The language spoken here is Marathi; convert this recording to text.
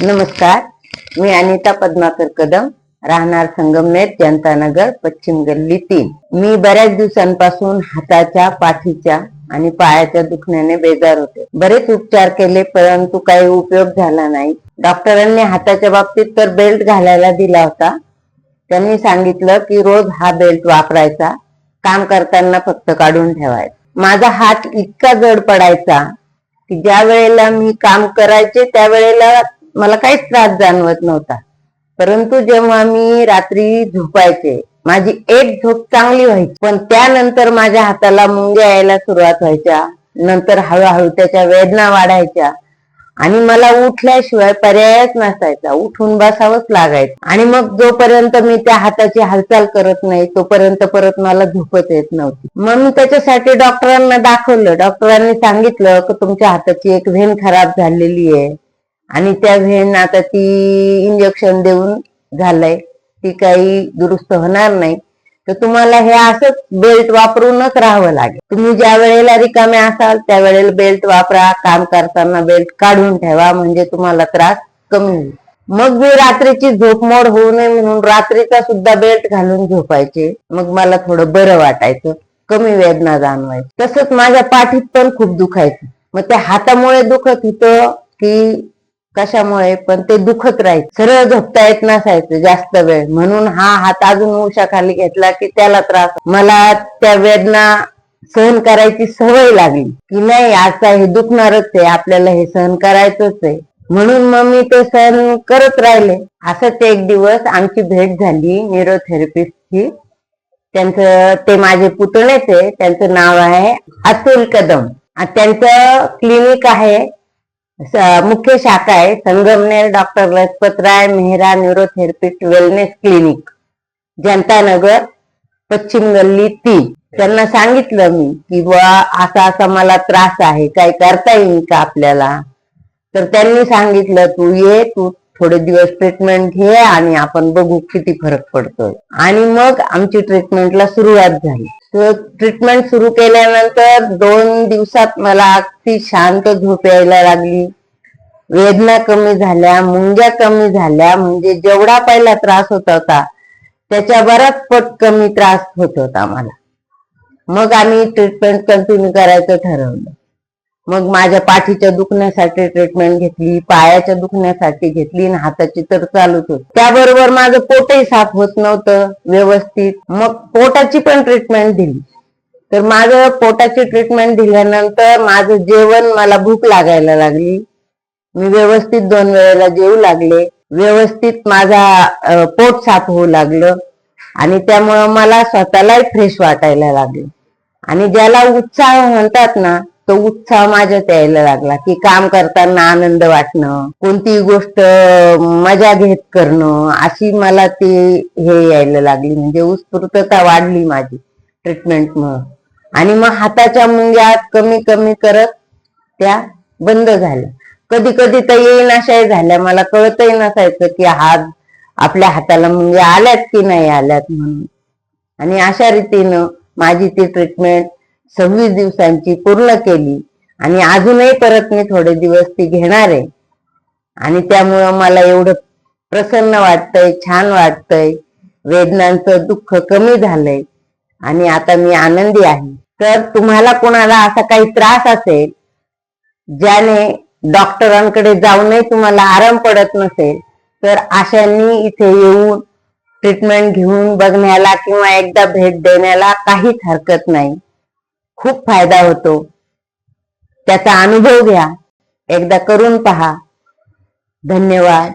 नमस्कार, मी अनिता पद्माकर कदम, राहणार संगमनेर, जनतानगर, पश्चिम गल्ली 3. मी बऱ्याच दिवसांपासून हाताच्या, पाठीच्या आणि पायाच्या दुखण्याने बेजार होते. बरेच उपचार केले परंतु काही उपयोग झाला नाही. डॉक्टरांनी हाताच्या बाबतीत तर बेल्ट घालायला दिला होता. त्यांनी सांगितलं की रोज हा बेल्ट वापरायचा, काम करताना फक्त काढून ठेवायचा. माझा हात इतका जड पडायचा की ज्या वेळेला मी काम करायचे त्यावेळेला मला काहीच त्रास जाणवत नव्हता. परंतु जेव्हा मी रात्री झोपायचे, माझी एक झोप चांगली व्हायची, पण त्यानंतर माझ्या हाताला मुंग्या यायला सुरुवात व्हायच्या. नंतर हळूहळू त्याच्या वेदना वाढायच्या आणि मला उठल्याशिवाय पर्यायच नसायचा, उठून बसावंच लागायचं. आणि मग जोपर्यंत मी त्या हाताची हालचाल करत नाही तोपर्यंत परत मला झोपच येत नव्हती. मग मी त्याच्यासाठी डॉक्टरांना दाखवलं. डॉक्टरांनी सांगितलं की तुमच्या हाताची एक व्हेन खराब झालेली आहे आणि त्या व्हेन आता ती इंजेक्शन देऊन झालंय, ती काही दुरुस्त होणार नाही, तर तुम्हाला हे असंच बेल्ट वापरूनच राहावं लागेल. तुम्ही ज्या वेळेला रिकामे असाल त्यावेळेला बेल्ट वापरा, काम करताना बेल्ट काढून ठेवा, म्हणजे तुम्हाला त्रास कमी होईल. मग मी रात्रीची झोपमोड होऊ नये म्हणून रात्रीचा सुद्धा बेल्ट घालून झोपायचे. मग मला थोडं बरं वाटायचं, कमी वेदना जाणवायची. तसंच माझ्या पाठीत पण खूप दुखायचं. मग ते हातामुळे दुखत होतं की कशामुळे, पण ते दुखत राहायचं. सरळ झोपता येत नसायचं जास्त वेळ, म्हणून हा हात अजून उशाखाली घेतला की त्याला त्रास. मला त्या वेदना सहन करायची सवय लागली की नाही, आता हे दुखणारच आहे, आपल्याला हे सहन करायचंच आहे, म्हणून मग मी ते सहन करत राहिले. असंच एक दिवस आमची भेट झाली न्यूरोथेरपिस्टची. त्यांचं, ते माझे पुतणेच आहे, त्यांचं नाव आहे अतुल कदम. त्यांचं क्लिनिक आहे, मुख्य शाखा आहे Sangamner, doctor Lajpatrai Mehra neurotherapist wellness clinic, Janatanagar, पश्चिम गल्ली 3. त्यांना सांगितलं मी की बुवा असा असा मला त्रास आहे, काय करता येईल का आपल्याला. तर त्यांनी सांगितलं तू ये, तू थोडे दिवस ट्रीटमेंट घे आणि आपण बघू किती फरक पडतोय. आणि मग आमची ट्रीटमेंटला सुरुवात झाली. ट्रीटमेंट सुरू केल्यानंतर 2 दिवसात मला अगदी शांत झोप यायला लागली, वेदना कमी झाल्या, मुंग्या कमी झाल्या, म्हणजे जेवढा पहिला त्रास होत होता त्याच्या बराच पट कमी त्रास होत होता मला. मग आम्ही ट्रीटमेंट कंटिन्यू करायचं ठरवलं. मग माझ्या पाठीच्या दुखण्यासाठी ट्रीटमेंट घेतली, पायाच्या दुखण्यासाठी घेतली आणि हाताची तर चालूच होती. त्याबरोबर माझं पोटही साफ होत नव्हतं व्यवस्थित. मग पोटाची पण ट्रीटमेंट दिली. तर माझं पोटाची ट्रीटमेंट दिल्यानंतर माझं जेवण, मला भूक लागायला लागली, मी व्यवस्थित 2 वेळेला जेवू लागले, व्यवस्थित माझा पोट साफ होऊ लागलं आणि त्यामुळं मला स्वतःलाही फ्रेश वाटायला लागलं. आणि ज्याला उत्साह म्हणतात ना, तो उत्साह माझ्यात यायला लागला की काम करताना आनंद वाटणं, कोणतीही गोष्ट मजा घेत करणं, अशी मला ती हे यायला लागली, म्हणजे उत्स्फूर्तता वाढली माझी ट्रीटमेंटमुळं. आणि मग हाताच्या मुंग्या कमी कमी करत त्या बंद झाल्या. कधी कधी तर येईनाशाही झाल्या, मला कळतही नसायचं की आपल्या हाताला मुंग्या आल्यात की नाही आल्यात म्हणून. आणि अशा रीतीनं माझी ती ट्रीटमेंट 26 दिवसांची पूर्ण केली आणि अजूनही परत मी थोडे दिवस ती घेणार आहे. आणि त्यामुळं मला एवढं प्रसन्न वाटतंय, छान वाटतंय, वेदनांचं दुःख कमी झालंय आणि आता मी आनंदी आहे. तर तुम्हाला कोणाला असा काही त्रास असेल ज्याने डॉक्टरांकडे जाऊनही तुम्हाला आराम पडत नसेल, तर अशांनी इथे येऊन ट्रीटमेंट घेऊन बघण्याला किंवा एकदा भेट देण्याला काहीच हरकत नाही. खूप फायदा होतो, त्याचा अनुभव घ्या, एकदा करून पहा. धन्यवाद.